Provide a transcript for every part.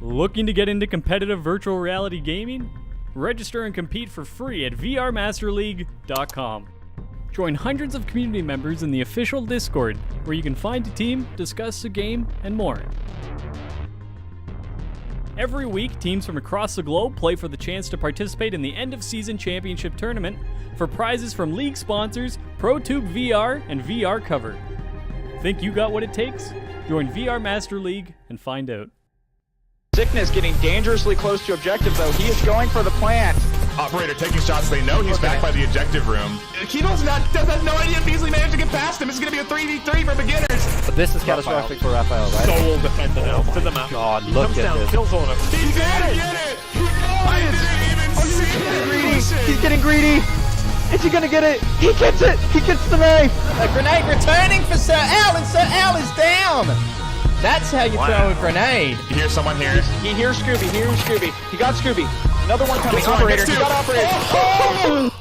Looking to get into competitive virtual reality gaming? Register and compete for free at VRMasterLeague.com. Join hundreds of community members in the official Discord, where you can find a team, discuss a game, and more. Every week, teams from across the globe play for the chance to participate in the end-of-season championship tournament for prizes from league sponsors, ProTube VR, and VR Cover. Think you got what it takes? Join VR Master League and find out. Sickness getting dangerously close to objective, though. He is going for the plant. Operator taking shots. They know he's back by the objective room. Kino's has no idea if Beasley managed to get past him. It's going to be a 3v3 for beginners. This is catastrophic for Raphael, right? Soul defender now to the map. God, look at this. Kills on him. He did it! I didn't even see it! He's getting greedy! Is he gonna get it? He gets it! He gets the knife! A grenade returning for Sir Al, and Sir Al is down! That's how you throw a grenade. You hear someone here? He hears Scooby. He hears Scooby. He got Scooby. Another one coming. Operator. He got Operator. Oh!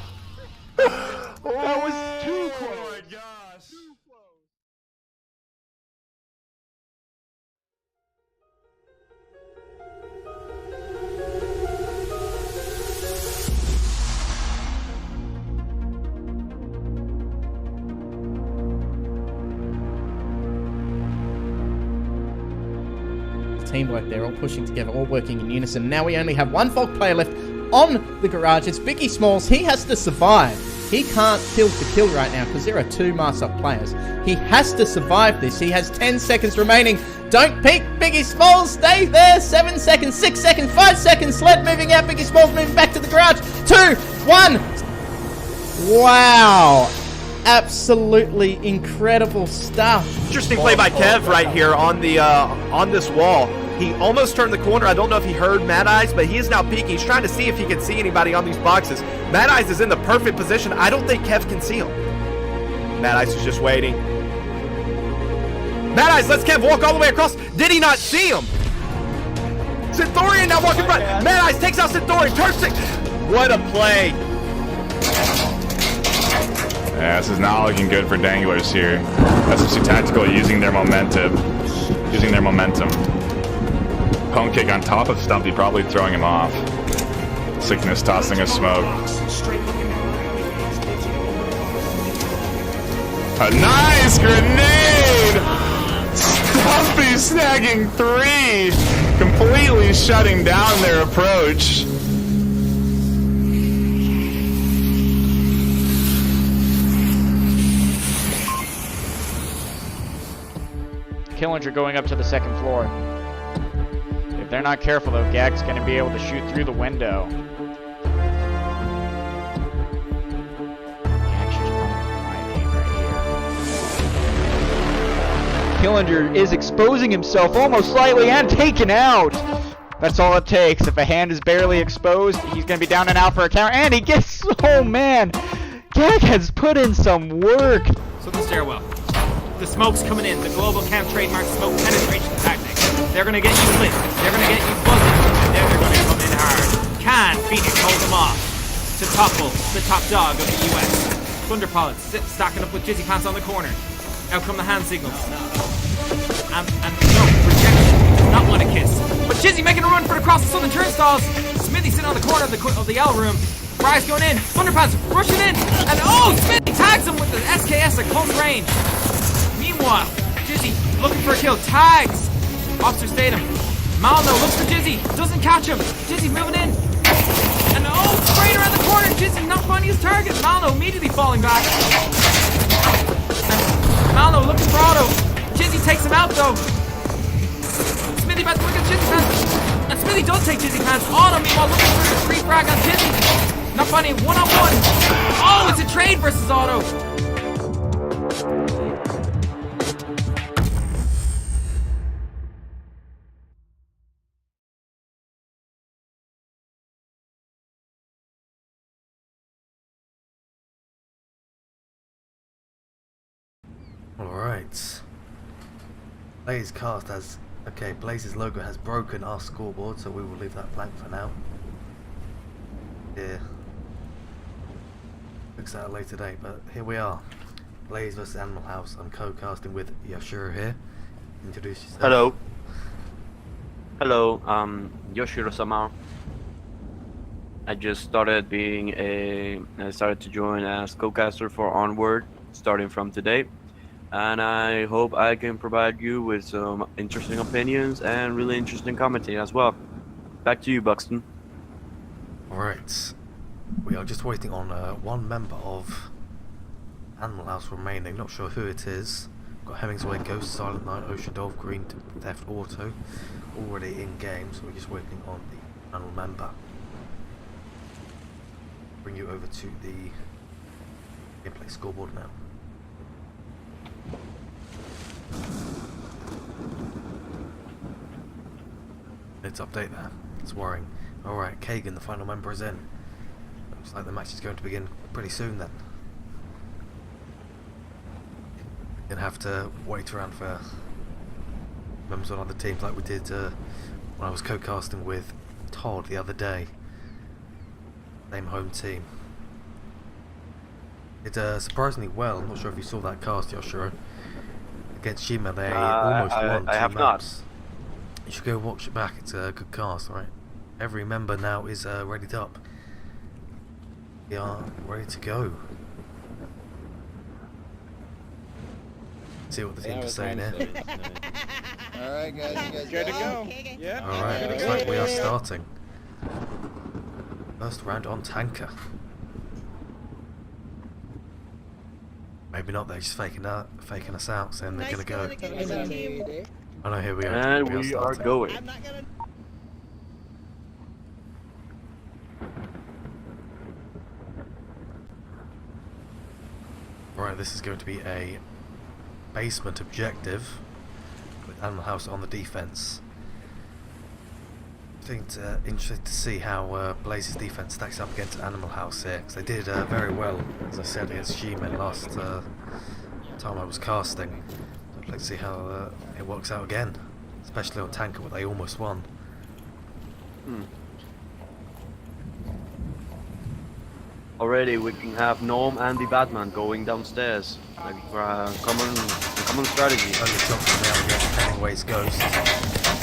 That was too close. Oh my gosh. Teamwork, they're all pushing together, all working in unison. Now we only have one Volk player left on the garage. It's Biggie Smalls. He has to survive. He can't kill to kill right now because there are two Master players. He has to survive this. He has 10 seconds remaining. Don't peek, Biggie Smalls. Stay there. 7 seconds, 6 seconds, 5 seconds. Sled moving out. Biggie Smalls moving back to the garage. 2, 1. Wow. Absolutely incredible stuff. Interesting play by Kev right here on the on this wall. He almost turned the corner. I don't know if he heard Mad Eyes, but he is now peeking. He's trying to see if he can see anybody on these boxes. Mad Eyes is in the perfect position. I don't think Kev can see him. Mad Eyes is just waiting. Mad Eyes lets Kev walk all the way across. Did he not see him? Centaurian now walking front. Mad Eyes takes out Centaurian. Turn 6. What a play. Yeah, this is not looking good for Danglers here. SFC Tactical using their momentum. Pwn kick on top of Stumpy, probably throwing him off. Sickness tossing a smoke. A nice grenade! Stumpy snagging 3, completely shutting down their approach. Killinger going up to the second floor. If they're not careful, though, Gag's going to be able to shoot through the window. Gag should probably right here. Killinger is exposing himself almost slightly and taken out. That's all it takes. If a hand is barely exposed, he's going to be down and out for a counter. And he gets... Oh, man. Gag has put in some work. So the stairwell. The smoke's coming in. The global camp trademark smoke penetration tactic. They're gonna get you lit. They're gonna get you buzzing. And then they're gonna come in hard. Can Phoenix hold them off to topple the top dog of the US? Thunder Pilots stacking up with Jizzy Pants on the corner. Out come the hand signals. And no, rejection. Does not want to kiss. But Jizzy making a run for across the southern turnstiles. Smithy sitting on the corner of the L room. Fry's going in. Thunderpants rushing in. And oh, Smithy tags him with the SKS at close range. Meanwhile, Jizzy looking for a kill. Tags Officer Statham. Malno looks for Jizzy. Doesn't catch him. Jizzy moving in. And oh, straight around the corner. Jizzy not finding his target. Malno immediately falling back. And Malno looking for Otto. Jizzy takes him out though. Smithy about to look at Jizzy Pants. And Smithy does take Jizzy Pants. Otto meanwhile looking for a free frag on Jizzy. Not finding one-on-one. Oh, it's a trade versus Otto. Alright. Blaze cast has... Okay, Blaze's logo has broken our scoreboard, so we will leave that blank for now. Yeah. Fix that at a later date, but here we are. Blaze vs Animal House. I'm co-casting with Yoshiro here. Introduce yourself. Hello. Hello, Yoshiro somehow. I just started I started to join as co-caster for Onward, starting from today. And I hope I can provide you with some interesting opinions and really interesting commenting as well. Back to you, Buxton. Alright. We are just waiting on one member of Animal House remaining. Not sure who it is. Got Hemingsway, Ghost, Silent Night, Ocean Dolph, Green, Theft, Auto. Already in game, so we're just waiting on the animal member. Bring you over to the gameplay scoreboard now. Let's update that. It's worrying. Alright, Kagan, the final member, is in. Looks like the match is going to begin pretty soon then. Gonna have to wait around for members on other teams like we did when I was co-casting with Todd the other day. Same home team. It surprisingly well. I'm not sure if you saw that cast, Yoshiro. Against Shima, they almost won 2 I have maps. You should go watch it back. It's a good cast, right? Every member now is readied up. We are ready to go. See what the teams are saying here. Alright guys, you guys good to go? Yeah. Alright, looks like we are starting. First round on Tanker. Maybe not, they're just faking us out, saying they're gonna go. Oh no, here we are. And we are going. Alright, this is going to be a basement objective with Animal House on the defense. I think it's interesting to see how Blaze's defense stacks up against Animal House here, because they did very well, as I said, against Shima last time I was casting. I'd like to see how it works out again, especially on Tanker where they almost won. Already we can have Norm and the Batman going downstairs. Like for a common strategy. Only shot coming out against Hemingway's Ghost.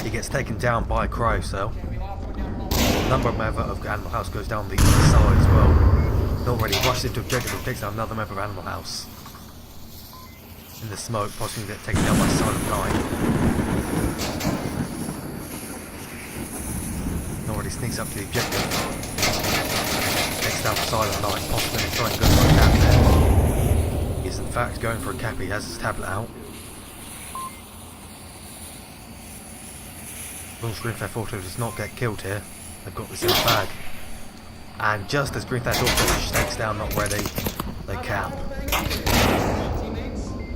He gets taken down by Cryocell. Another member of Animal House goes down the other side as well. Not ready, rushes into objective and takes out another member of Animal House. In the smoke, possibly get taken down by Silent Night. Already sneaks up to the objective. Takes down Silent Night, possibly trying to go for a cap there. He is in fact going for a cap, he has his tablet out. Scrim Theft Auto does not get killed here. They've got this in the bag. And just as Scrim Theft Auto takes down Not Ready, they cap.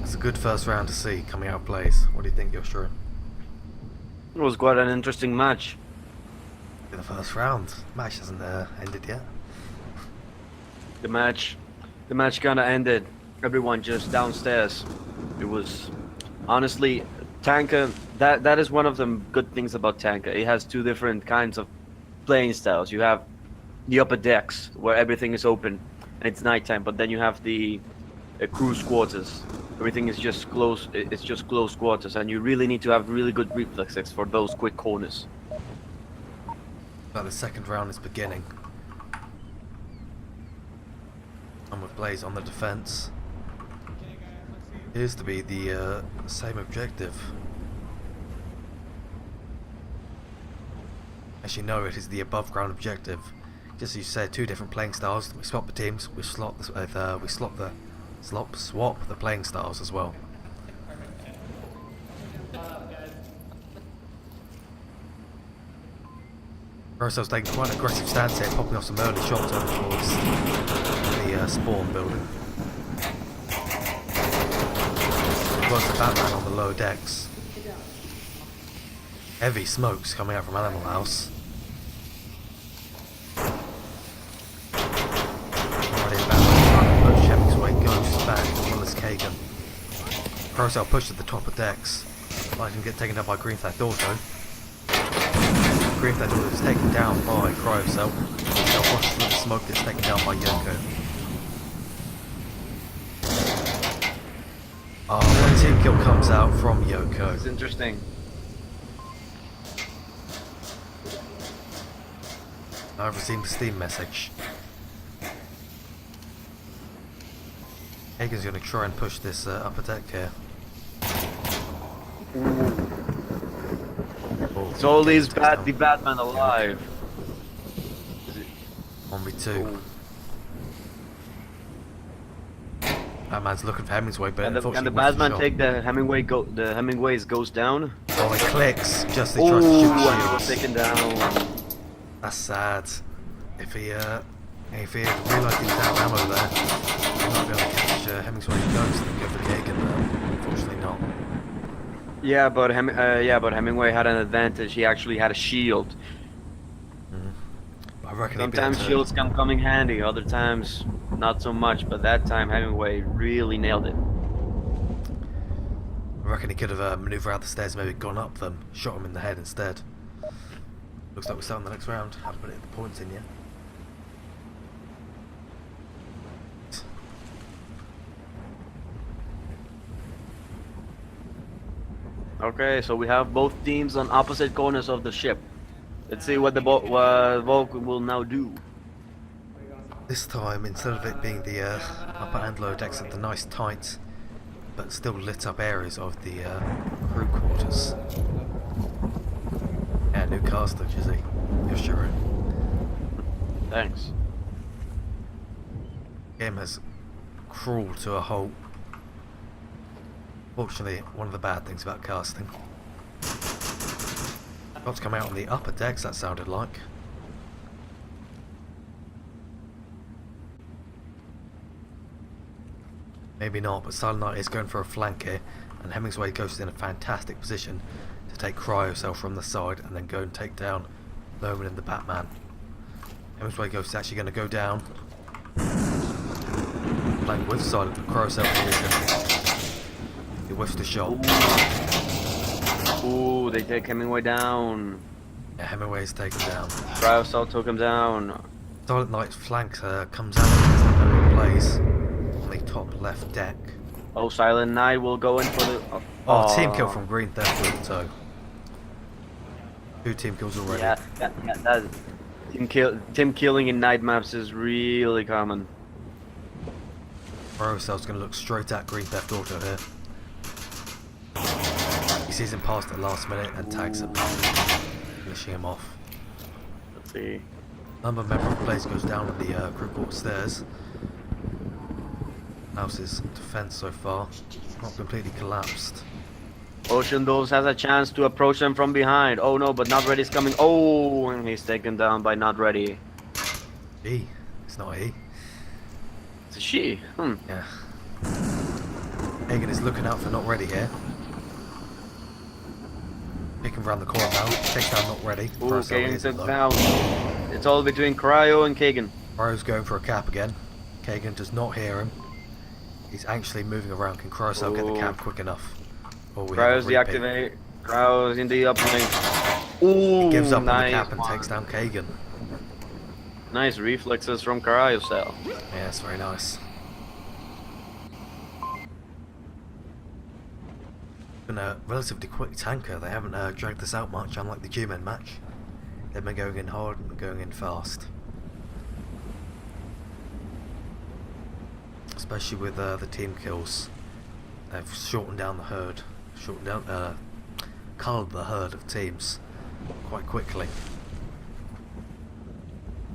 It's a good first round to see coming out of Blaze. What do you think, Yoshiro? It was quite an interesting match. In the first round. Match hasn't ended yet. The match kinda ended. Everyone just downstairs. It was honestly Tanker. That is one of the good things about Tanker. It has 2 different kinds of playing styles. You have the upper decks where everything is open and it's nighttime, but then you have the cruise quarters. Everything is just close. It's just close quarters, and you really need to have really good reflexes for those quick corners. But the second round is beginning. And with Blaze on the defense. Appears to be the same objective. Actually, no, it is the above ground objective. Just as you said, 2 different playing styles. We swap the teams. We swap the playing styles as well. Cryocell's taking quite an aggressive stance here, popping off some early shots over towards the spawn building. Was the Batman on the lower decks. Heavy smokes coming out from Animal House. Already Batman trying to push Hemingsway Ghost back as well as Kagan. Cryocell pushed at the top of decks. Like him get taken down by Green Theft Auto. Green Theft Auto is taken down by Cryocell. Now watches the smoke gets taken down by Yoko. Oh, a team kill comes out from Yoko. It's interesting. I've received a Steam message. Hagen's going to try and push this upper deck here. Oh, So these Hagen's takes the Batman alive. 1v2. Batman's looking for Hemingway, but Can the unfortunately Batman shot. take the Hemingway's goes down? Oh, it clicks just as he tries to shoot and he the was shields. taken down. That's sad. If he had realised he was out of ammo there, he might be able to catch Hemingway's ghost and go for the egg, and unfortunately not. Yeah, but Hemingway had an advantage. He actually had a shield. I reckon Sometimes shields can come in handy, other times not so much. But that time Hemingway really nailed it. I reckon he could have manoeuvred out the stairs, maybe gone up them, shot him in the head instead. Looks like we're starting the next round. Haven't put it the points in yet. Okay, so we have both teams on opposite corners of the ship. Let's see what the Volk will now do. This time, instead of it being the upper and lower decks of the nice tight, but still lit up areas of the crew quarters. Yeah, new caster, Jizzy. Yoshiro. Thanks. Game has crawled to a halt. Fortunately, one of the bad things about casting. About to come out on the upper decks, that sounded like. Maybe not, but Silent Knight is going for a flank here, and Hemingway goes in a fantastic position to take Cryocell from the side and then go and take down Loman and the Batman. Hemingway Ghost is actually going to go down. Playing with Silent Cryocell position. He whiffs the shot. Ooh, they take Hemingway down. Yeah, Hemingway is taken down. Cryocell took him down. Silent Knight's flank comes out and plays on the top left deck. Oh, Silent Knight will go in for the... Oh, team kill from Green Theft Auto. 2 team kills already. Yeah, that team killing in night maps is really common. Cryocell's going to look straight at Green Theft Auto here. He sees him past at the last minute and tags him, finishing him off. Let's see. Number member of plays goes down at the crew court stairs. House's defense so far not completely collapsed. Ocean Doves has a chance to approach them from behind. Oh no, but Not Ready's coming. Oh, and he's taken down by Not Ready. He. It's not he. It's a she. Yeah. Hagen is looking out for Not Ready here. Picking around the corner now. Takes down Not Ready. Ooh, Cryocell Kagan is took low. down. It's all between Cryo and Kagan. Cryo's going for a cap again. Kagan does not hear him. He's actually moving around. Can Cryocell get the cap quick enough? Oh, we have Cryo's a repeat. deactivate. Cryo's in the uplink. Ooh, He gives up nice on the cap and one. takes down Kagan. Nice reflexes from Cryocell. Yeah, it's very nice. Been a relatively quick tanker. They haven't dragged this out much, unlike the G-Men match. They've been going in hard and going in fast. Especially with the team kills. They've shortened down the herd. Culled the herd of teams quite quickly.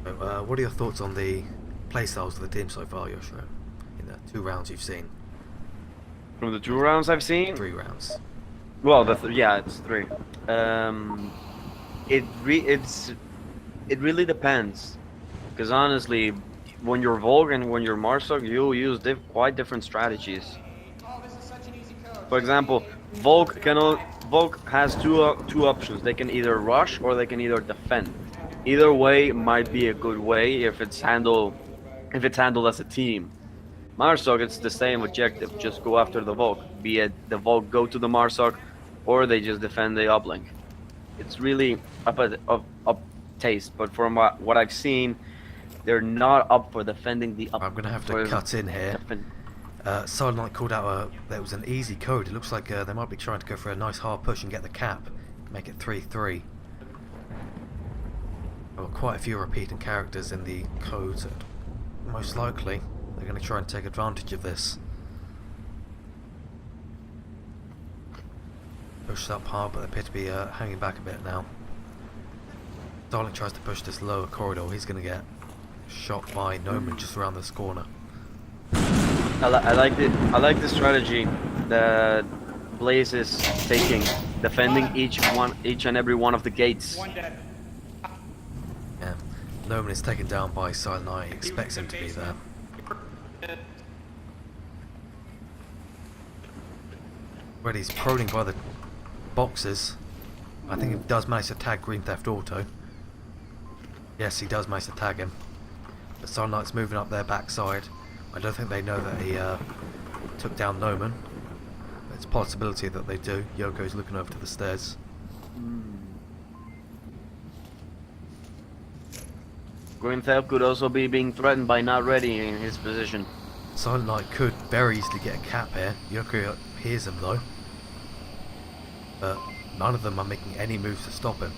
So, what are your thoughts on the playstyles of the team so far, Yoshiro? In the 2 rounds you've seen. From the 2 rounds I've seen? 3 rounds. Well, yeah, it's 3. It really depends, because honestly, when you're Volk and when you're Marsok, you'll use quite different strategies. For example, Volk has two options. They can either rush or they can either defend. Either way might be a good way if it's handled as a team. Marsok, it's the same objective. Just go after the Volk. Be it the Volk go to the Marsok, or they just defend the uplink. It's really up taste. But from what I've seen, they're not up for defending the uplink. I'm gonna have to cut in here. Silent Knight called out that was an easy code. It looks like they might be trying to go for a nice hard push and get the cap, make it 3-3. Oh, quite a few repeating characters in the code. Most likely, they're going to try and take advantage of this. Push up hard, but they appear to be hanging back a bit now. Starling tries to push this lower corridor. He's going to get shot by Noman just around this corner. I like the strategy that Blaze is taking, defending each and every one of the gates. Yeah, Noman is taken down by Silent Knight. He expects him to be there. But he's prodding by the boxes. I think he does manage to tag Green Theft Auto. Yes, he does manage to tag him. But Silent Knight's moving up their backside. I don't think they know that he took down Noman. It's a possibility that they do. Yoko's looking over to the stairs. Green Theft could also be being threatened by not ready in his position. Silent Knight could very easily get a cap here. Yoko hears him though. But none of them are making any moves to stop him.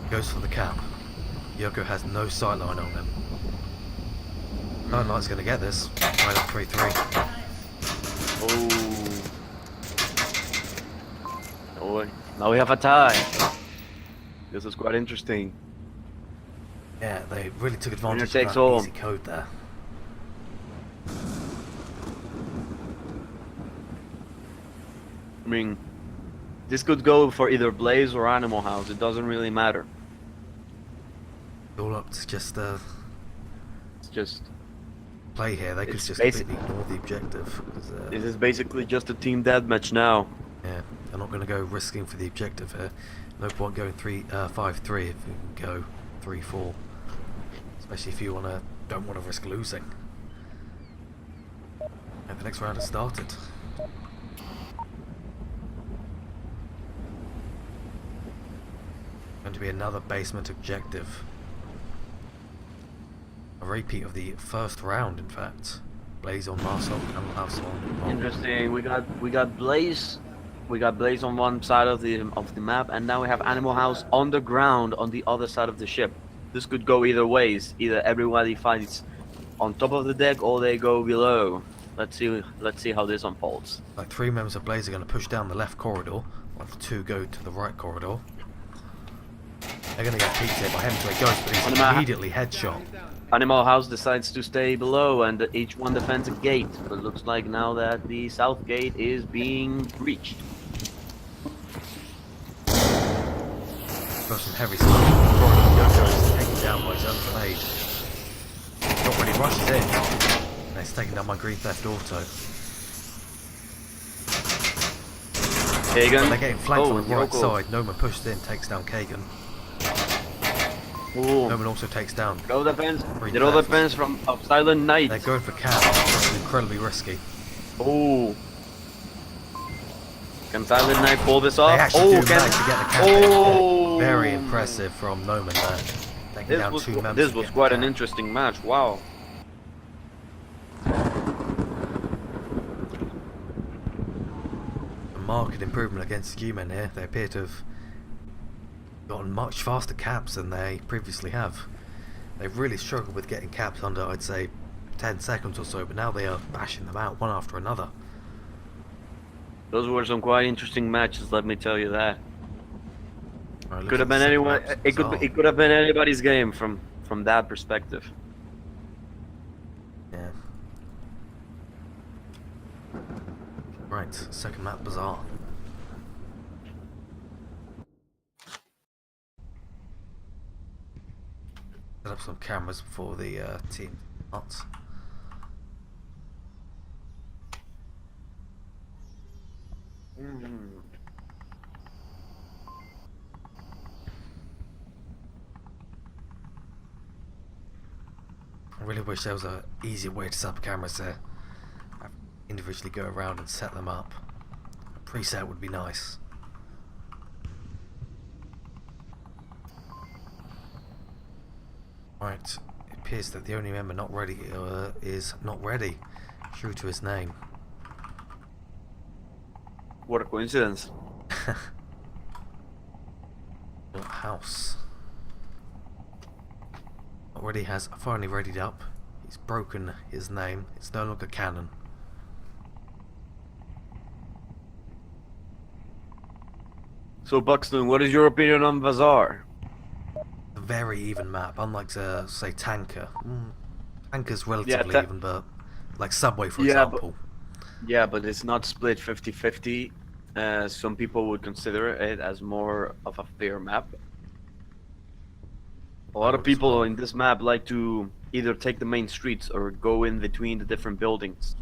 Goes for the cap. Yoko has no sightline on him. Silent Knight's going to get this. Right up 3-3. Oh, now we have a tie. This is quite interesting. Yeah, they really took advantage of takes that all. easy code there. I mean, this could go for either Blaze or Animal House. It doesn't really matter. All up to just It's just play here. They could it's just basic- completely ignore the objective. 'Cause, this is basically just a team deathmatch now. yeah, they're not going to go risking for the objective here. No point going 5-3 if you can go 3-4, especially if you don't want to risk losing. And the next round has started. Going to be another basement objective. A repeat of the first round, in fact. Blaze on Marcel and House on. Interesting. We got Blaze. We got Blaze on one side of the map, and now we have Animal House on the ground on the other side of the ship. This could go either ways. Either everybody fights on top of the deck, or they go below. Let's see how this unfolds. Like 3 members of Blaze are going to push down the left corridor, while the 2 go to the right corridor. They're going to get peeked here by him, so he goes, but he's immediately headshot. Animal House decides to stay below, and each one defends a gate. But it looks like now that the south gate is being breached. Got some heavy smoke in the corridor. Yoko is taken down by his own grenade. Not when he rushes in. And he's taken down by Green Theft Auto. Kagan. They're getting flanked on the right Yoko. side. Noman pushes in, takes down Kagan. Ooh. Noman also takes down. It all depends. Green It all Theft. depends of Silent Knight. They're going for cap. It's incredibly risky. Oh. Can Silent Knight pull this off? They actually do can manage to get the cap. Oh. Very impressive from Noman there. Taking down 2 members. This to was get quite the an cap. interesting match. Wow. A marked improvement against G-Men here. They appear to have gotten much faster caps than they previously have. They've really struggled with getting caps under, I'd say, 10 seconds or so, but now they are bashing them out one after another. Those were some quite interesting matches, let me tell you that. Right, Could have been anyone. It could have been anybody's game from that perspective. Yeah. Right, second map, Bazaar. Set up some cameras before the team starts. I really wish there was an easier way to set up cameras there. Individually go around and set them up. A preset would be nice. Right, it appears that the only member not ready is not ready. True to his name. What a coincidence. House already has finally readied up. He's broken his name. It's no longer canon. So Buxton, what is your opinion on Bazaar? A very even map, unlike say Tanker. Tanker's relatively even, but like Subway for example. Yeah, but it's not split 50-50. Some people would consider it as more of a fair map. A lot of people in this map like to either take the main streets or go in between the different buildings.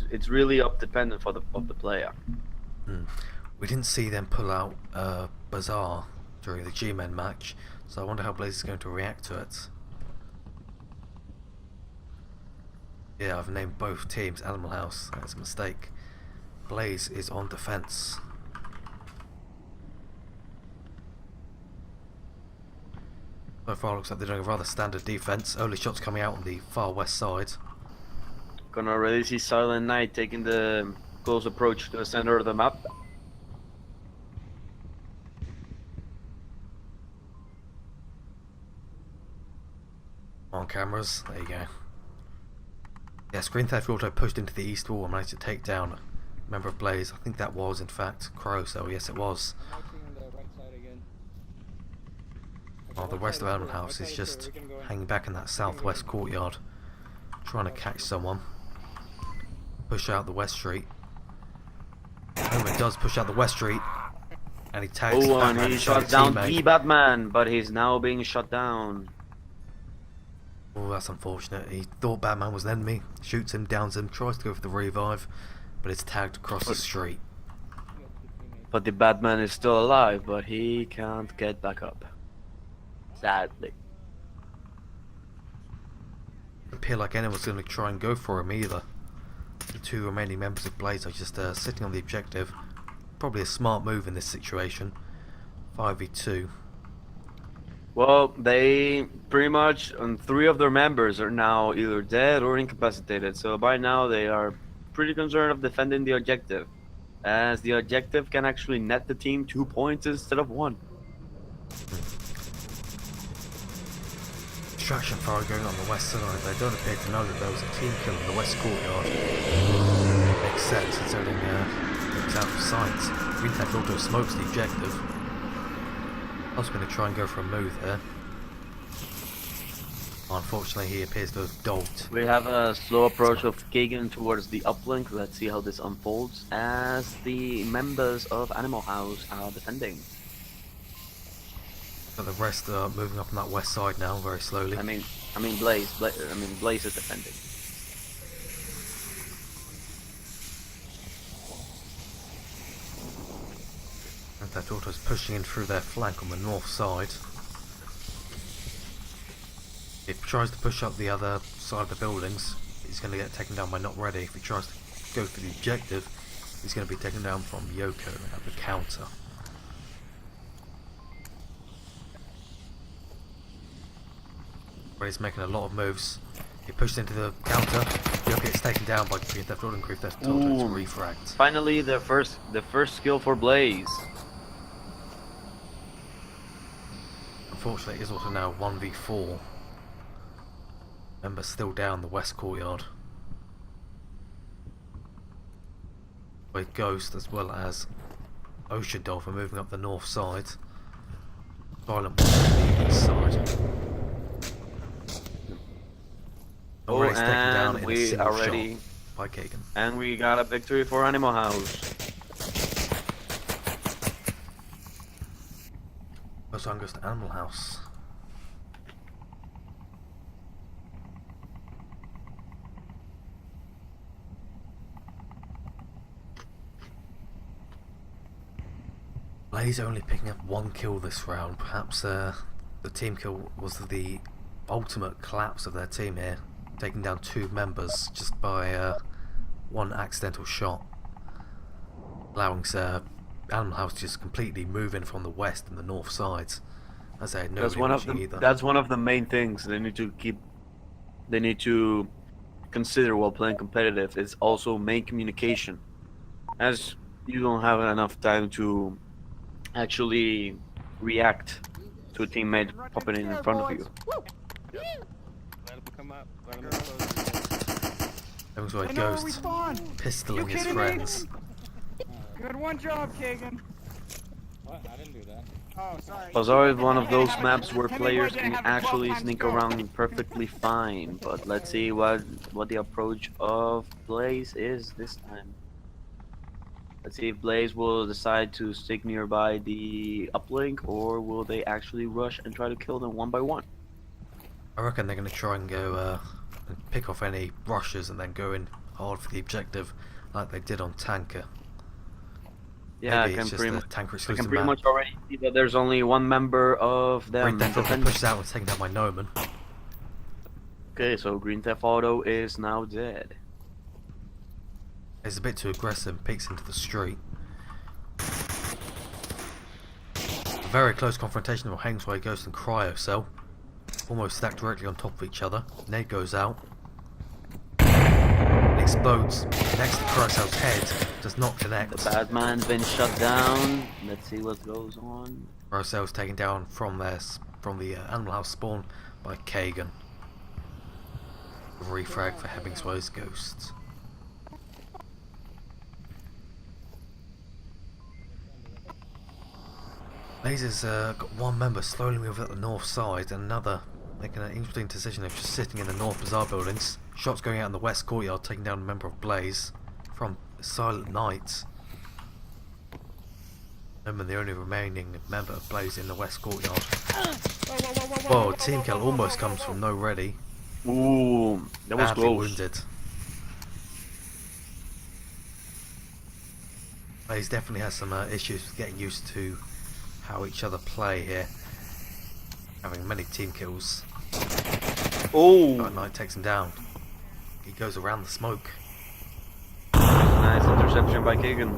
It's really dependent of the player. We didn't see them pull out Bazaar during the G-Men match, so I wonder how Blaze is going to react to it. Yeah, I've named both teams Animal House. That's a mistake. Blaze is on defense. So far looks like they're doing a rather standard defense. Only shots coming out on the far west side. Gonna already see Silent Knight taking the close approach to the center of the map. On cameras, there you go. Yeah, Screen Theft Auto pushed into the east wall and managed to take down a member of Blaze. I think that was in fact Crow, so yes it was. While the rest of Animal House is just hanging back in that southwest courtyard, trying to catch someone. Push out the west street. Homer does push out the west street, and he tags and he shot down the Batman, but he's now being shot down. Oh, that's unfortunate. He thought Batman was an enemy, shoots him, downs him, tries to go for the revive, but it's tagged across the street. But the Batman is still alive, but he can't get back up. Sadly. Doesn't appear like anyone's going to try and go for him either. The two remaining members of Blaze are just sitting on the objective. Probably a smart move in this situation. 5v2. Well, they pretty much, three of their members are now either dead or incapacitated. So by now they are pretty concerned of defending the objective, as the objective can actually net the team 2 points instead of 1. Distraction fire going on the west side. They don't appear to know that there was a team kill in the west courtyard. Makes sense considering it's out of sight. Green Theft Auto smokes the objective. I was going to try and go for a move there. Unfortunately, he appears to have dodged. We have a slow approach of Kagan towards the uplink. Let's see how this unfolds as the members of Animal House are defending. But the rest are moving up on that west side now, very slowly. I mean Blaze is defending. That Auto's pushing in through their flank on the north side. If he tries to push up the other side of the buildings, he's going to get taken down by Not Ready. If he tries to go for the objective, he's going to be taken down from Yoko at the counter. He's making a lot of moves. He pushed into the counter. Yoko gets taken down by Green Theft Auto and Green Theft Auto is refragged. Finally, the first skill for Blaze. Unfortunately, it is also now 1v4. Members still down the west courtyard. With Ghost as well as Ocean Dolphin moving up the north side. Silent on the east side. Oh, and we already by Kagan. And we got a victory for Animal House. First one goes to Animal House. Blaze only picking up 1 kill this round. Perhaps the team kill was the ultimate collapse of their team here, taking down 2 members just by 1 accidental shot, allowing Animal House to just completely move in from the west and the north sides. As they had no either. That's one of the main things they need to consider while playing competitive. Is also main communication, as you don't have enough time to actually react to a teammate popping in front of you. Everyone's Ghost pistoling his friends. Good one job, Kagan. What? I didn't do that. Oh, sorry. Bazaar is one of those maps where players can actually sneak around perfectly fine, but let's see what the approach of Blaze is this time. Let's see if Blaze will decide to stick nearby the uplink, or will they actually rush and try to kill them one by one? I reckon they're going to try and go and pick off any rushes and then go in hard for the objective like they did on Tanker. Yeah, Maybe I can pretty much already see that there's only one member of them. Green Theft Auto pushed out and taking out my Noman. Okay, so Green Theft Auto is now dead. It's a bit too aggressive and peeks into the street. A very close confrontation of Hainsway Ghost and Cryo Cell. Almost stacked directly on top of each other. Nade goes out. It explodes next to Cryo head. Does not connect. The bad man's been shut down. Let's see what goes on. Cryo taken down from the Animal House spawn by Kagan. Refrag for Hemmingsway's Ghost. Blaze's got one member slowly moving up the north side and another making an interesting decision of just sitting in the North Bazaar buildings. Shots going out in the west courtyard, taking down a member of Blaze from Silent Night. Remember, the only remaining member of Blaze in the west courtyard. Whoa, team kill almost comes from No Ready. Ooh, that was badly close. Wounded. Blaze definitely has some issues with getting used to how each other play here. Having many team kills. Oh! Silent Night takes him down. He goes around the smoke. Nice interception by Kagan.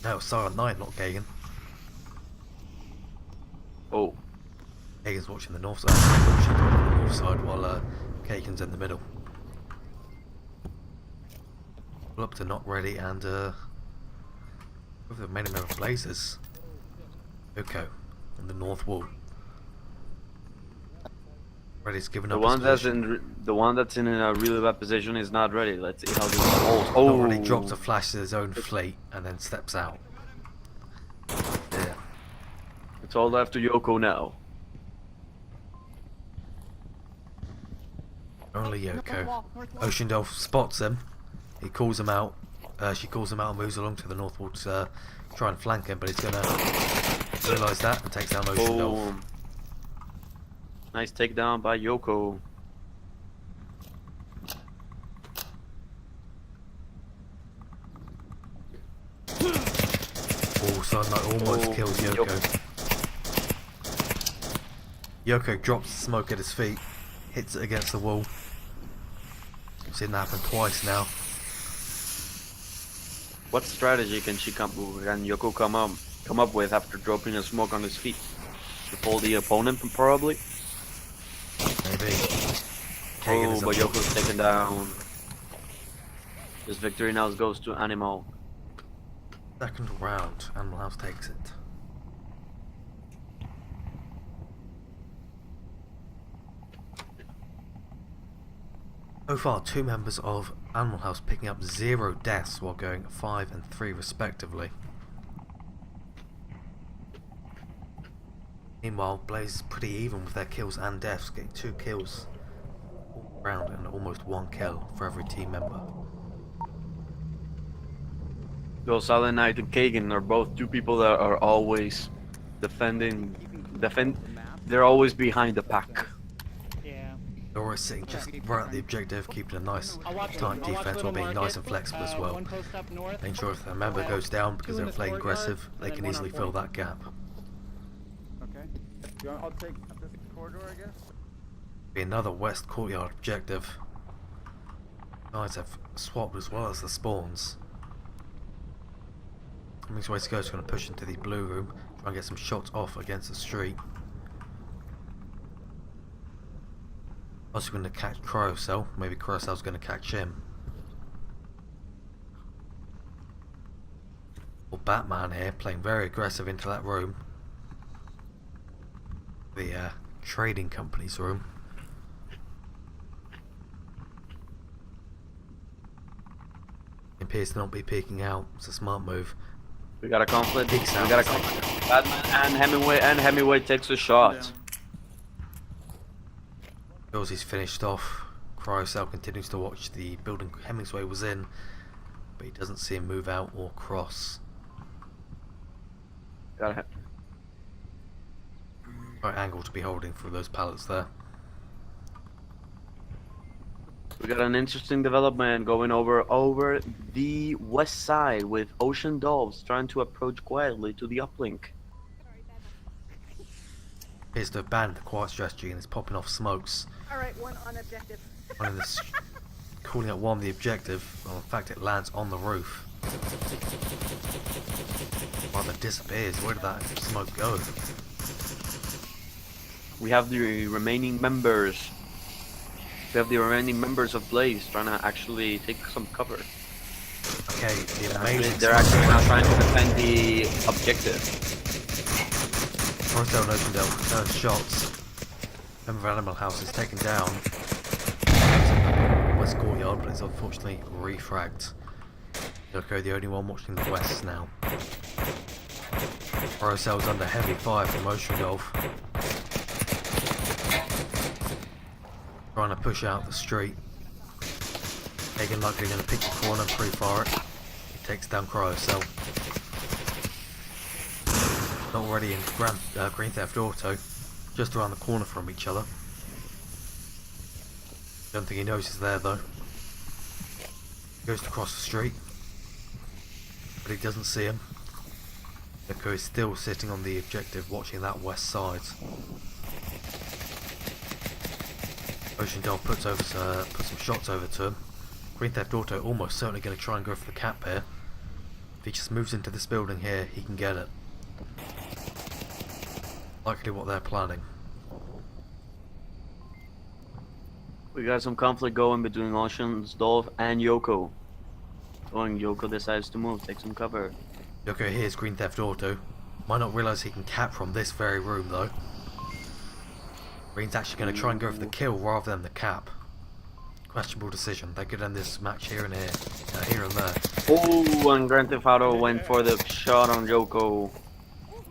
No, Silent Night, not Kagan. Oh. Kagan's watching the north side, while Kagan's in the middle. Pull up to Not Ready and with the main member of Blazers. Oko on the north wall. Ready's given up. The one that's in a really bad position is Not Ready. Let's see how this goes. Not Ready drops a flash to his own fleet and then steps out. Yeah. It's all left to Yoko now. Only Yoko. Ocean Dolph spots him. He calls him out. She calls him out and moves along to the north wall to try and flank him, but he's gonna realise that and takes down Ocean Dolph. Nice takedown by Yoko. Oh, Sunlight almost kills Yoko. Yoko drops the smoke at his feet, hits it against the wall. I've seen that happen twice now. What strategy can Yoko come up with after dropping a smoke on his feet? To pull the opponent, probably. Maybe. Oh, but Yoko's taken down. This victory now goes to Animal. Second round, Animal House takes it. So far, two members of Animal House picking up 0 deaths while going 5 and 3 respectively. Meanwhile, Blaze is pretty even with their kills and deaths, getting 2 kills all round and almost 1 kill for every team member. Well, Silent Knight and Kagan are both two people that are always they're always behind the pack. They're always sitting just right at the objective, keeping a nice tight defense while being nice and flexible as well. Making sure if a member goes down because they're playing aggressive, they can easily fill that gap. Okay. I'll take this corridor, I guess. Be another west courtyard objective. Guys have swapped as well as the spawns. Hemmingsway's Ghost going to push into the blue room, try and get some shots off against the street. Also going to catch Cryo, maybe Cryo's going to catch him. Well, Batman here playing very aggressive into that room. The trading company's room. He appears to not be peeking out. It's a smart move. We got a conflict. Batman and Hemingway takes a shot. Feels he's finished off. Cryocell continues to watch the building Hemingway was in, but he doesn't see him move out or cross. Got it. Right angle to be holding for those pallets there. We got an interesting development going over the west side with Ocean Dolphs trying to approach quietly to the uplink. Appears to have banned the quiet strategy and is popping off smokes. Alright, one on objective. Calling out one the objective. Well, in fact, it lands on the roof. Rather disappears. Where did that smoke go? We have the remaining members. We have the remaining members of Blaze trying to actually take some cover. Okay, the amazing. They're actually now trying to defend the objective. Hotel and Ocean Delta shots. Member of Animal House is taken down. West Courtyard, but it's unfortunately refragged. Yoko, the only one watching the west now. Cell's under heavy fire from Ocean Golf. Trying to push out the street. Kagan likely going to pick the corner and pre-fire it. He takes down Cryocell. Not already in Green Theft Auto, just around the corner from each other. Don't think he knows he's there though. Goes to cross the street, but he doesn't see him. Yoko is still sitting on the objective watching that west side. Ocean Doll puts some shots over to him. Green Theft Auto almost certainly going to try and go for the cap here. If he just moves into this building here, he can get it. Likely what they're planning. We got some conflict going between Ocean's Dolph and Yoko. When Yoko decides to move, take some cover. Yoko hears Green Theft Auto. Might not realise he can cap from this very room though. Green's actually going to try and go for the kill rather than the cap. Questionable decision. They could end this match here and there. Oh, and Grand Theft Auto went for the shot on Yoko.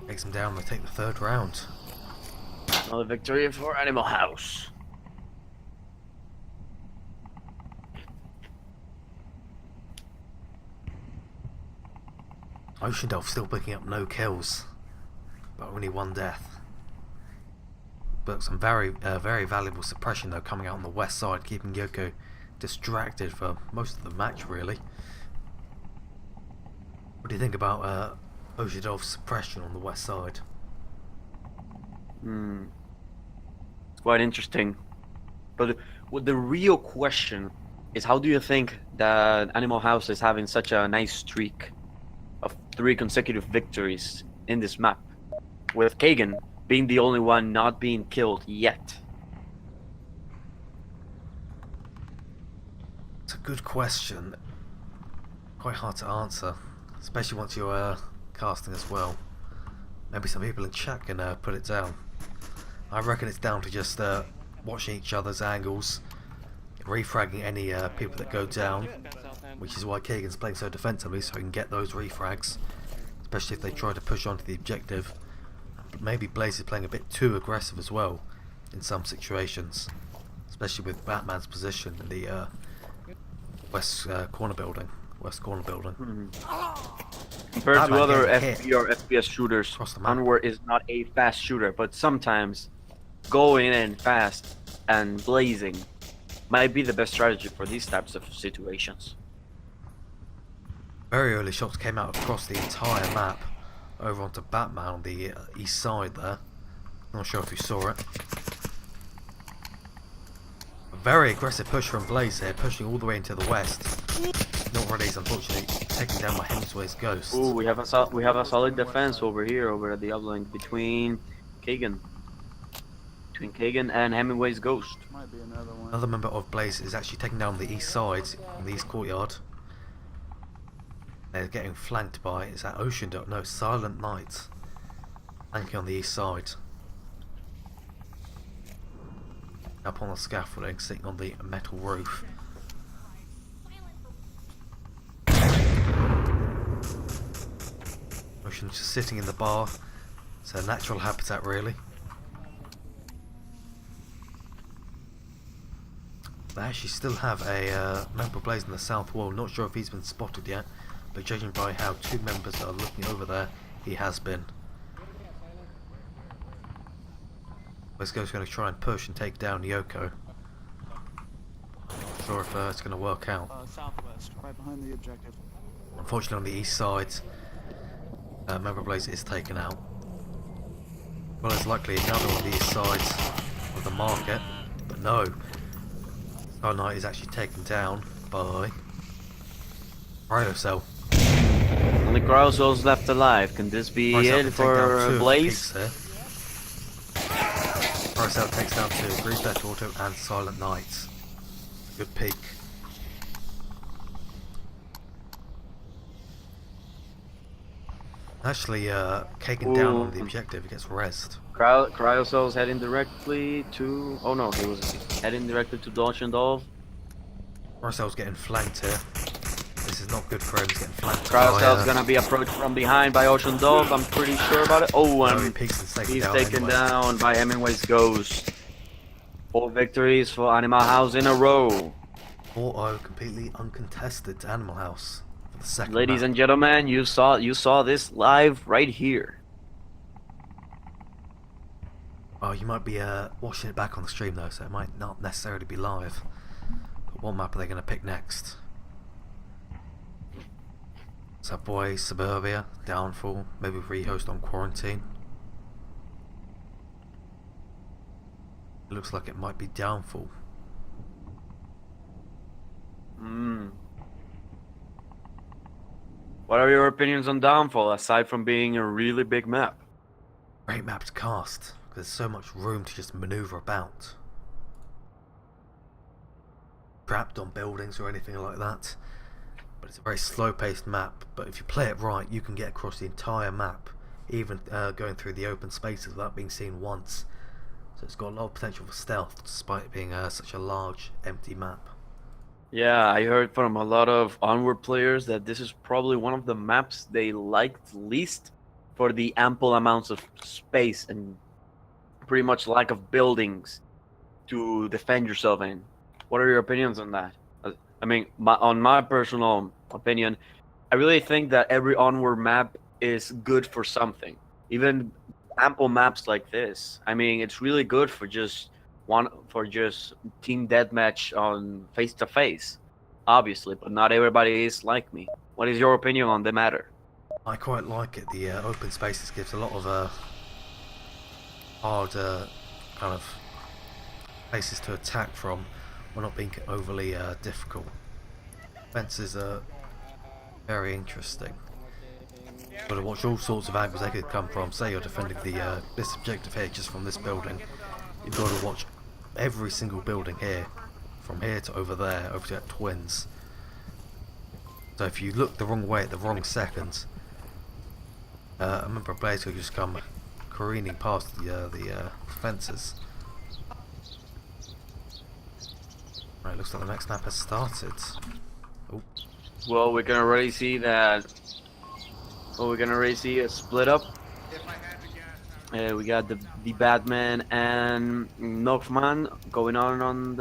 Takes him down. They take the third round. Another victory for Animal House. Ocean Dolph still picking up no kills, but only one death. But some very valuable suppression though coming out on the west side, keeping Yoko distracted for most of the match really. What do you think about Ocean Dolph's suppression on the west side? It's quite interesting. But the real question is, how do you think that Animal House is having such a nice streak of 3 consecutive victories in this map, with Kagan being the only one not being killed yet? It's a good question. Quite hard to answer, especially once you're casting as well. Maybe some people in chat can put it down. I reckon it's down to just watching each other's angles, refragging any people that go down, which is why Kagan's playing so defensively, so he can get those refrags, especially if they try to push onto the objective. But maybe Blaze is playing a bit too aggressive as well in some situations, especially with Batman's position in the west corner building. Compared to Batman other getting hit. FP or FPS shooters, Across the map. Onward is not a fast shooter, but sometimes going in fast and blazing might be the best strategy for these types of situations. Very early shots came out across the entire map over onto Batman on the east side there. Not sure if you saw it. A very aggressive push from Blaze here, pushing all the way into the west. Not really, unfortunately, taking down my Hemsway's ghost. Ooh, we have a solid defense over here, over at the uplink between Kagan and Hemingway's ghost. Might be another one. Another member of Blaze is actually taking down the east side, on the east courtyard. They're getting flanked by, is that Ocean Dot? No, Silent Night. Flanking on the east side. Up on the scaffolding, sitting on the metal roof. Ocean's just sitting in the bar. It's a natural habitat, really. They actually still have a member blaze in the south wall. Not sure if he's been spotted yet, but judging by how two members are looking over there, he has been. Wesco's going to try and push and take down Yoko. Not sure if it's going to work out. Southwest, right behind the objective. Unfortunately, on the east side, member blaze is taken out. Well, there's likely another on the east side of the market, but no. Star Knight is actually taken down by Cryocell. Only Cryocells left alive. Can this be it for Blaze? Cryocell takes down 2, Green Death Auto and Silent Knight. Good peek. Actually, Kagan down on the objective, he gets rezzed. Cryocell's heading directly to... Oh no, he was heading directly to Dodge and Dove. Cryocell's getting flanked here. This is not good for him, he's getting flanked. Cryocell's gonna be approached from behind by Ocean Dove, I'm pretty sure about it. Oh, and he's taken down by Hemingway's Ghost. 4 victories for Animal House in a row. 4-0, completely uncontested to Animal House for the second Ladies map. and gentlemen, you saw this live right here. Oh, you might be watching it back on the stream though, so it might not necessarily be live. But what map are they going to pick next? Subway, Suburbia, Downfall, maybe rehost on Quarantine. It looks like it might be Downfall. What are your opinions on Downfall, aside from being a really big map? Great map to cast, because there's so much room to just maneuver about. Trapped on buildings or anything like that. But it's a very slow-paced map, but if you play it right, you can get across the entire map, even going through the open spaces without being seen once. So it's got a lot of potential for stealth, despite it being such a large, empty map. Yeah, I heard from a lot of Onward players that this is probably one of the maps they liked least for the ample amounts of space and pretty much lack of buildings to defend yourself in. What are your opinions on that? I mean, on my personal opinion, I really think that every Onward map is good for something. Even ample maps like this. I mean, it's really good for just team deathmatch on face-to-face, obviously, but not everybody is like me. What is your opinion on the matter? I quite like it. The open spaces gives a lot of hard kind of places to attack from, while not being overly difficult. Fences are very interesting. You've got to watch all sorts of angles they could come from. Say you're defending the this objective here just from this building. You've got to watch every single building here, from here to over there, over to that Twins. So if you look the wrong way at the wrong second, I remember a Blaze who just come careening past the fences. Right, looks like the next map has started. Oh. Well, we can already see that. Well, we can already see a split up. We got the Batman and Knockman going on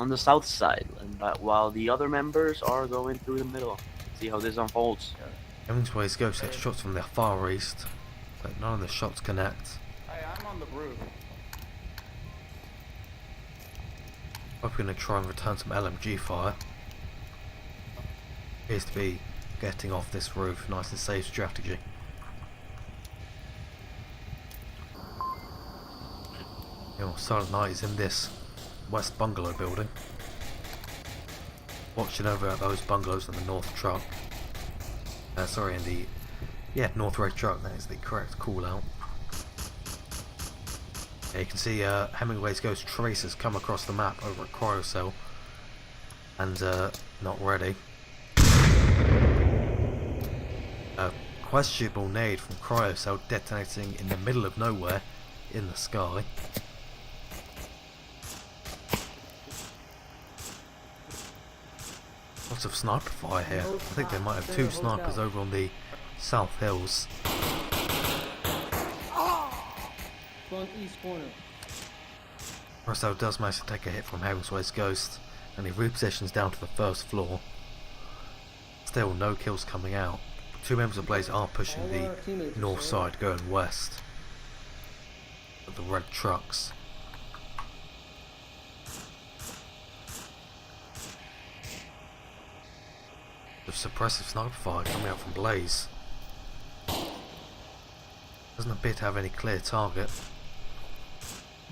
the south side, and while the other members are going through the middle. See how this unfolds. Hemingway's Ghost hits shots from the far east, but none of the shots connect. Hey, I'm on the roof. We're going to try and return some LMG fire. Appears to be getting off this roof. Nice and safe strategy. Silent Knight is in this west bungalow building, watching over at those bungalows in the north truck. Sorry, in the north right truck. That is the correct call out. Yeah, you can see Hemingway's Ghost tracers come across the map over at Cryocell, and not ready. questionable nade from Cryocell detonating in the middle of nowhere in the sky. Lots of sniper fire here. I think they might have 2 snipers over on the south hills. Cryocell does manage to take a hit from Heaven's Ghost, and he repositions down to the first floor. Still no kills coming out. 2 members of Blaze are pushing the north side going west of the red trucks. With suppressive sniper fire coming out from Blaze. Doesn't appear to have any clear target.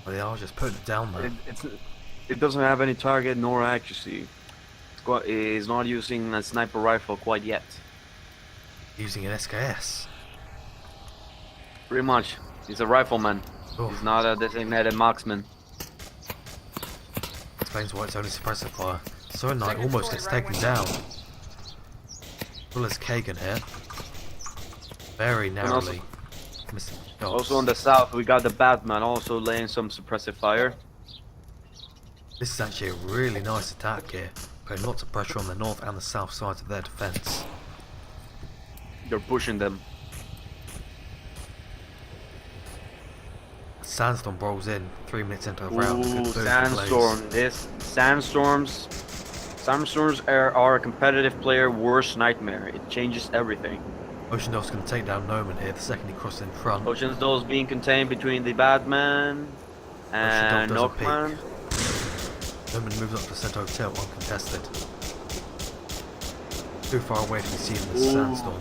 But they are just putting it down there. It doesn't have any target nor accuracy. It's not using a sniper rifle quite yet. Using an SKS. Pretty much. He's a rifleman. Oh. He's not a designated marksman. Explains why it's only suppressive fire. So Knight almost gets taken down. Well as Kagan here. Very narrowly missing shots. Also on the south we got the Batman also laying some suppressive fire. This is actually a really nice attack here. Putting lots of pressure on the north and the south sides of their defense. They're pushing them. Sandstorm rolls in 3 minutes into the round. Ooh, Sandstorm. Sandstorms are a competitive player worst nightmare. It changes everything. Ocean Dove's going to take down Noman here the second he crosses in front. Ocean Dove's being contained between the Batman and Knockman. Noman moves up to the center hotel uncontested. Too far away to be seen in the sandstorm.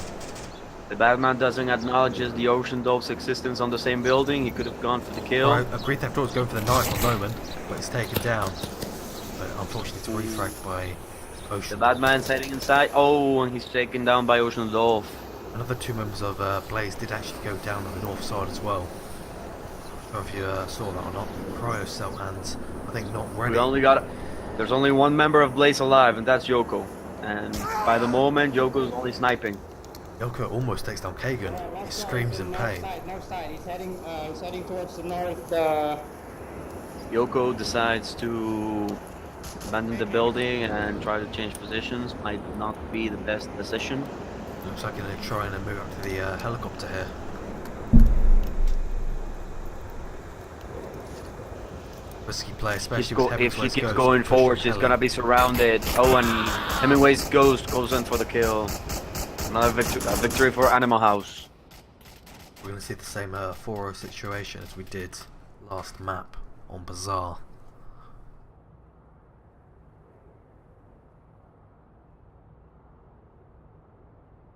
The Batman doesn't acknowledge the Ocean Dove's existence on the same building. He could have gone for the kill. Right, Great Theft Auto is going for the knife on Noman, but it's taken down. But unfortunately, it's refragged by Ocean. The Batman's heading inside. Oh, and he's taken down by Ocean Dove. Another 2 members of Blaze did actually go down on the north side as well. I don't know if you saw that or not. Cryocell and I think not ready. There's only 1 member of Blaze alive, and that's Yoko. And by the moment, Yoko's only sniping. Yoko almost takes down Kagan. He screams in pain. No side. He's heading towards the north. Yoko decides to abandon the building and try to change positions. Might not be the best decision. Looks like they're trying to move up to the helicopter here. Risky play, especially if she keeps going forward, she's gonna be surrounded. Oh, and Hemingway's Ghost goes in for the kill. Another victory for Animal House. We're gonna see the same 4-0 situation as we did last map on Bazaar.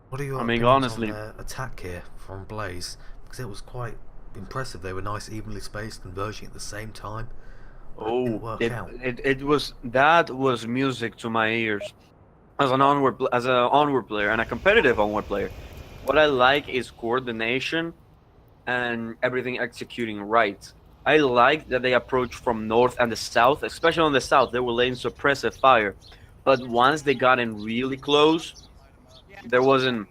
What are your honestly, on the attack here from Blaze? Because it was quite impressive. They were nice, evenly spaced, converging at the same time. That was music to my ears. As an Onward player and a competitive Onward player, what I like is coordination and everything executing right. I like that they approach from north and the south, especially on the south. They were laying suppressive fire, but once they got in really close, there wasn't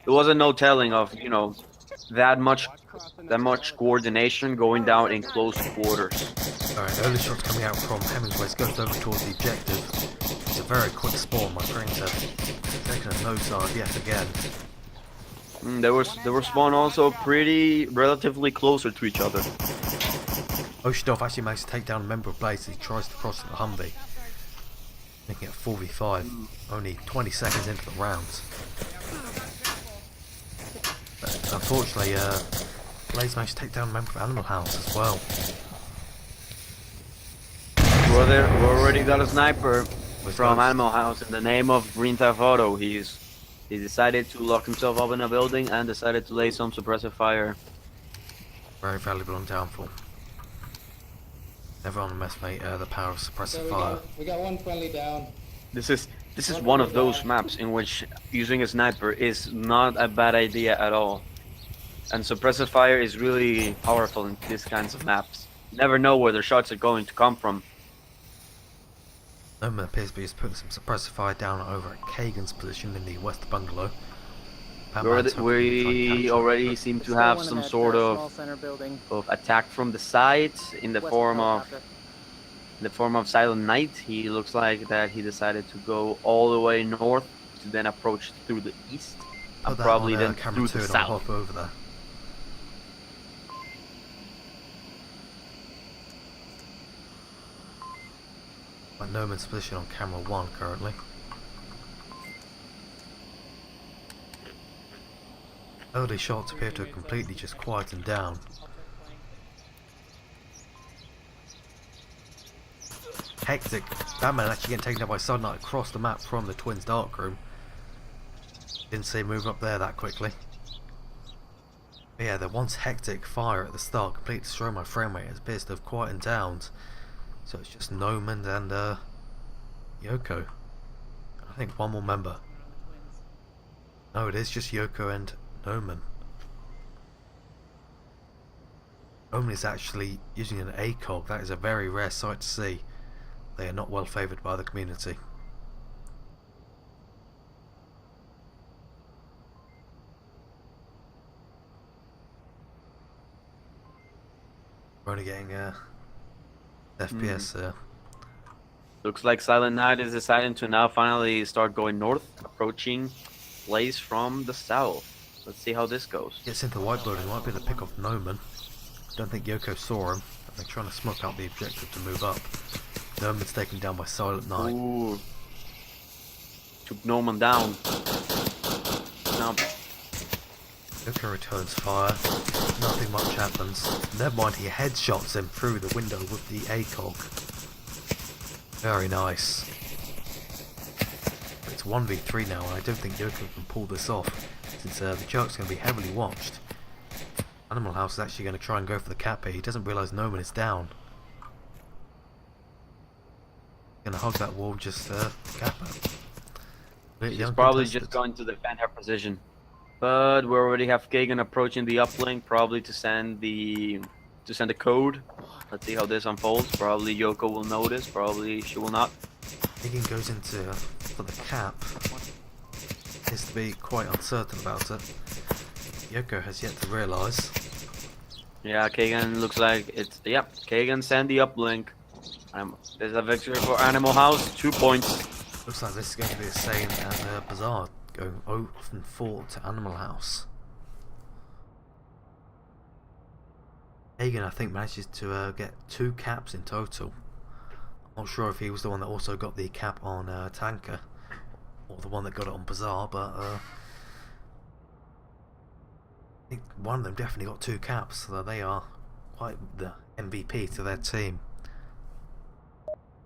no telling of that much coordination going down in close quarters. Alright, early shots coming out from Hemingway's goes over towards the objective. It's a very quick spawn. My friends have taken a nosedive yet again. They were spawned also relatively closer to each other. Oshidov actually managed to take down a member of Blaze as he tries to cross the Humvee, making it 4v5, only 20 seconds into the round. But unfortunately, Blaze managed to take down a member of Animal House as well. We already got a sniper from Animal House in the name of Green Theft Auto. He decided to lock himself up in a building and decided to lay some suppressive fire. Very valuable on downfall. Never underestimate the power of suppressive fire. We got 1 friendly down. This is one of those maps in which using a sniper is not a bad idea at all. And suppressive fire is really powerful in these kinds of maps. You never know where the shots are going to come from. Noman appears to be just putting some suppressive fire down over at Kagan's position in the west bungalow. We already seem to have some sort of attack from the side in the form of Silent Knight. He looks like that he decided to go all the way north to then approach through the east and probably then through the south. Hop over there. Noman's position on camera 1 currently. Early shots appear to have completely just quietened down. Hectic. That man actually getting taken down by Silent Knight across the map from the Twins darkroom. Didn't see him move up there that quickly. But yeah, the once hectic fire at the start completely destroyed my frame rate. It appears to have quietened down. So it's just Noman and Yoko. I think one more member. No, it is just Yoko and Noman. Noman is actually using an ACOG. That is a very rare sight to see. They are not well favoured by the community. We're only getting FPS. Looks like Silent Knight is deciding to now finally start going north, approaching Blaze from the south. Let's see how this goes. Gets into the white building, might be the pick off Noman. Don't think Yoko saw him. They're trying to smoke out the objective to move up. Noman's taken down by Silent Knight. Ooh. Took Noman down. Now Yoko returns fire. Nothing much happens. Never mind, he headshots him through the window with the ACOG. Very nice. It's 1v3 now, and I don't think Yoko can pull this off, since the joke's going to be heavily watched. Animal House is actually going to try and go for the cap here. He doesn't realise Noman is down. Going to hug that wall, just cap her. She's probably just going to defend her position. But we already have Kagan approaching the uplink, probably to send the code. Let's see how this unfolds. Probably Yoko will notice, probably she will not. Kagan goes into for the cap. Appears to be quite uncertain about it. Yoko has yet to realise. Yeah, Kagan looks like it's... Yep, Kagan send the uplink. There's a victory for Animal House, 2 points. Looks like this is going to be the same as Bazaar, going open fort to Animal House. Kagan, I think, manages to get 2 caps in total. I'm not sure if he was the one that also got the cap on Tanker, or the one that got it on Bazaar, but I think one of them definitely got 2 caps, so they are quite the MVP to their team.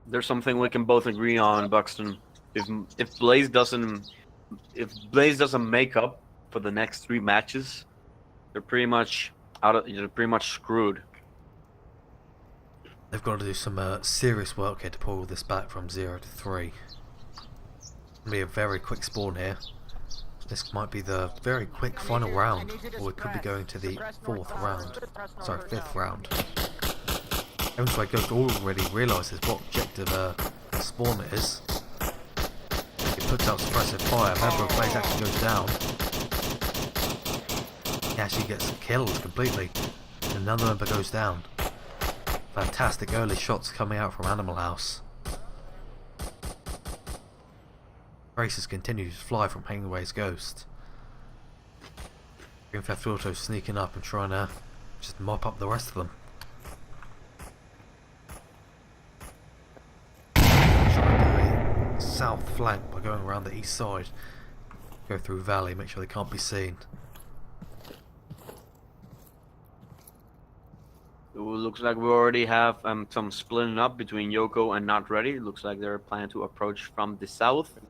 There's something we can both agree on, Buxton. If Blaze doesn't make up for the next 3 matches, they're pretty much screwed. They've got to do some serious work here to pull this back from 0 to 3. It's going to be a very quick spawn here. This might be the very quick final round, or it could be going to the 5th round. Looks like Ghost already realises what objective spawn it is. He puts out suppressive fire. A member of Blaze actually goes down. He actually gets killed completely. And another member goes down. Fantastic early shots coming out from Animal House. Races continue to fly from Hangaway's Ghost. Green Theft Auto sneaking up and trying to just mop up the rest of them. South flank by going around the east side, go through valley, make sure they can't be seen. It looks like we already have some splitting up between Yoko and Not Ready. It looks like they're planning to approach from the south,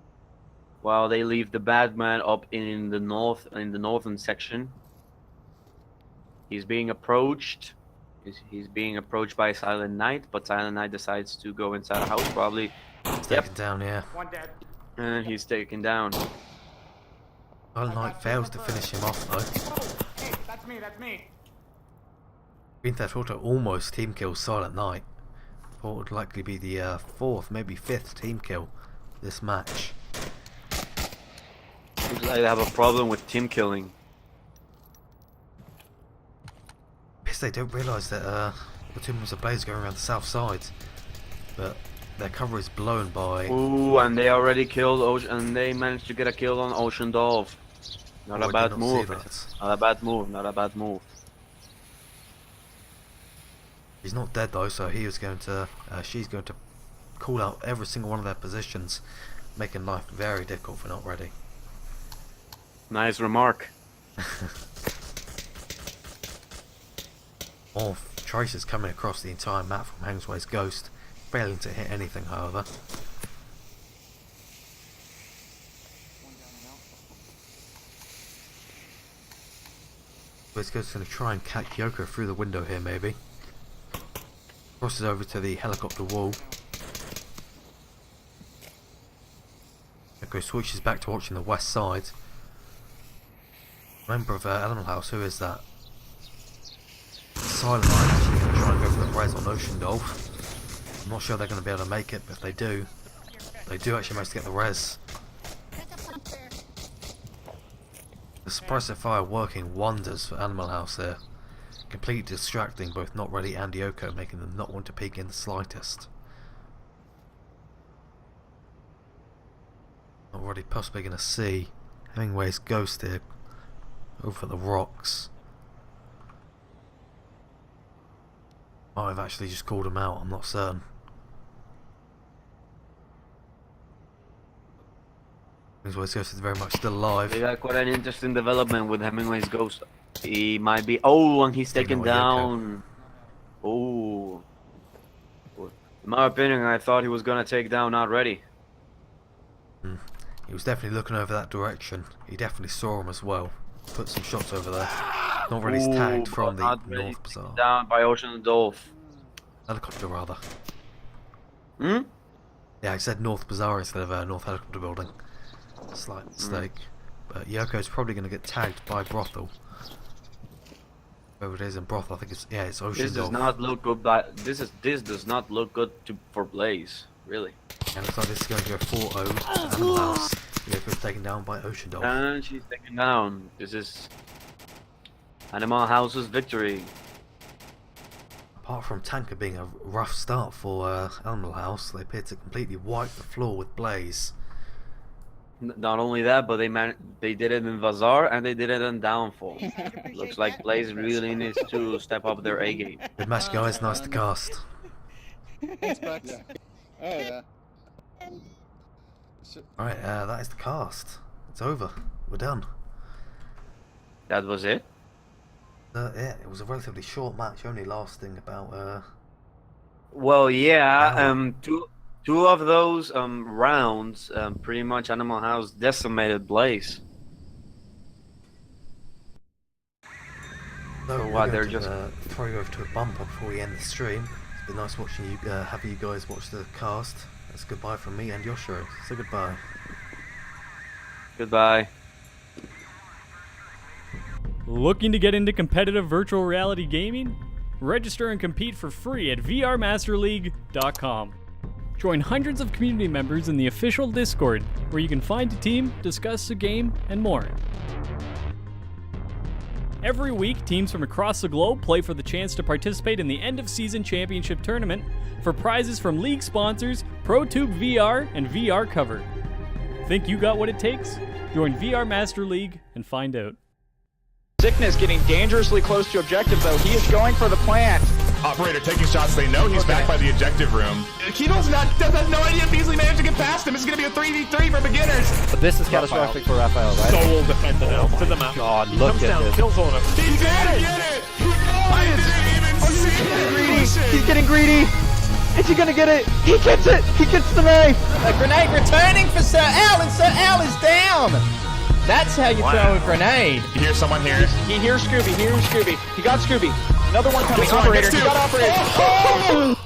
while they leave the bad man up in the north, in the northern section. He's being approached. He's being approached by Silent Knight, but Silent Knight decides to go inside the house, probably. He's taken down, yeah. One dead. And he's taken down. Silent Knight fails to finish him off though. Hey, that's me. Green Theft Auto almost team kills Silent Knight. What would likely be the 4th, maybe 5th team kill this match. Looks I have a problem with team killing. Guess they don't realise that the two members of Blaze are going around the south side, but their cover is blown by. Ooh, and they already killed Ocean, and they managed to get a kill on Ocean Dolph. Not a bad move. Not a bad move. Not a bad move. He's not dead though, so he is going to. She's going to call out every single one of their positions, making life very difficult if we're not ready. Nice remark. More traces coming across the entire map from Hangsway's Ghost, failing to hit anything, however. This Ghost is going to try and catch Yoko through the window here, maybe. Crosses over to the helicopter wall. Yoko switches back to watching the west side. Member of Animal House, who is that? Silent Eye actually going to try and go for the res on Ocean Dolph. I'm not sure they're going to be able to make it, but if they do actually manage to get the res. The suppressive fire working wonders for Animal House here. Completely distracting both Not Ready and Yoko, making them not want to peek in the slightest. Not Ready possibly going to see Hemingway's Ghost here over the rocks. Might have actually just called him out, I'm not certain. Hemingway's Ghost is very much still alive. They got quite an interesting development with Hemingway's Ghost. He might be. Oh, and he's taken down. Oh. In my opinion, I thought he was gonna take down Not Ready. He was definitely looking over that direction. He definitely saw him as well. Put some shots over there. Not Ready's tagged from the North Bazaar. Down by Ocean Dolph. Helicopter, rather. Hmm? Yeah, I said North Bazaar instead of North Helicopter Building. Slight mistake. But Yoko's probably going to get tagged by Brothel. Whoever it is in Brothel, I think it's it's Ocean This does Dolph. not look good. But this does not look good for Blaze, really. And looks like this is going to go 4-0. Animal House. Yoko's taken down by Ocean Dolph. And she's taken down. This is Animal House's victory. Apart from Tanker being a rough start for Animal House, they appear to completely wipe the floor with Blaze. Not only that, but they did it in Bazaar and they did it in Downfall. Looks like Blaze really needs to step up their A game. Good match, guys. Nice to cast. Thanks, Bucks. Oh, yeah. Alright, that is the cast. It's over. We're done. That was it? Yeah, it was a relatively short match, only lasting about Well, yeah. Two of those rounds, pretty much Animal House decimated Blaze. So what, they're they're just throw you over to a bumper before we end the stream. It's been nice watching you, having you guys watch the cast. That's goodbye from me and Yoshiro. So goodbye. Goodbye. Looking to get into competitive virtual reality gaming? Register and compete for free at vrmasterleague.com. Join hundreds of community members in the official Discord, where you can find a team, discuss a game, and more. Every week, teams from across the globe play for the chance to participate in the end-of-season championship tournament for prizes from league sponsors, ProTube VR, and VR Cover. Think you got what it takes? Join VR Master League and find out. Sickness getting dangerously close to objective, though. He is going for the plant. Operator taking shots. They know he's back by the objective room. Kino's doesn't no idea Beasley managed to get past him. It's going to be a 3v3 for beginners. But this is catastrophic for Raphael, right? Soul defended it to the map. God, look at this. Kills on him. He didn't get it. I didn't even see it. He's getting greedy. Is he gonna get it? He gets it. He gets the knife. A grenade returning for Sir Al, and Sir Al is down. That's how you throw a grenade. You hear someone here? He hears Scooby. He got Scooby. Another one coming. Gets one, Operator. gets He two. got operator. Oh!